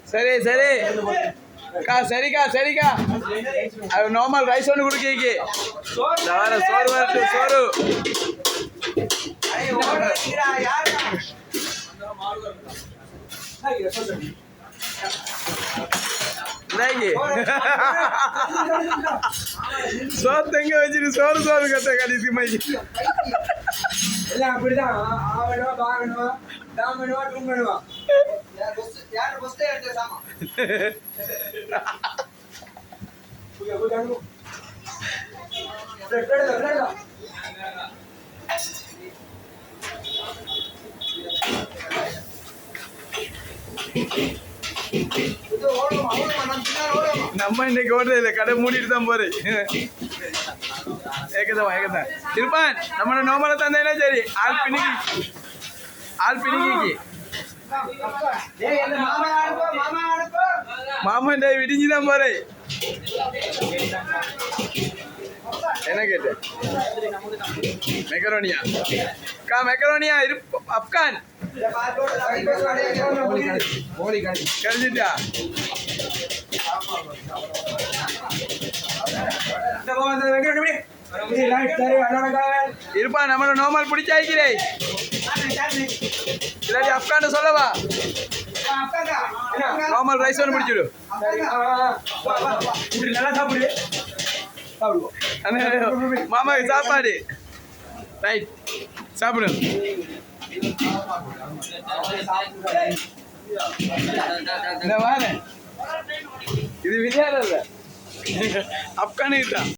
சரி சரி சரிக்கா சரிக்கா அது நார்மல் ரைஸ் ஒன்று குடிக்கி சோறு வரட்டு சோறு சோறு தெங்க வச்சுட்டு சோறு சோறு கட்ட கடைசி மைக்கு எல்லாம் அப்படிதான் ஆவணுவா பாகணுவா தாமணுவா டூங்கணுவா யார் ஃபர்ஸ்ட் எடுத்த சாமா புயா புயா அனு ரெடடா நம்ம இன்னைக்கு ஓடுறது இல்லை கடை மூடிட்டு தான் போறேன் ஏகதான் இருப்பான் நம்ம நோமலை தந்தேன்னா சரி ஆள் பிணிக்கி மாமன் டே விடிஞ்சுதான் போறேன் என்ன கேட்டேன் மெக்கரோனியா மெக்கரோனியா அப்கான் கிடைச்சிட்டா இருப்பா நம்மளோட நோமல் பிடிச்சாய்க்கிறே இல்லாட்டி அப்கான் சொல்லவா நார்மல் ரைஸ் ஒன்று பிடிச்சிடு நல்லா சாப்பிடு மாமாவுக்கு சாப்பாடு ரைட் சாப்பிடு இந்த வாங்க இது விளையாடல அப்கானுக்கு தான்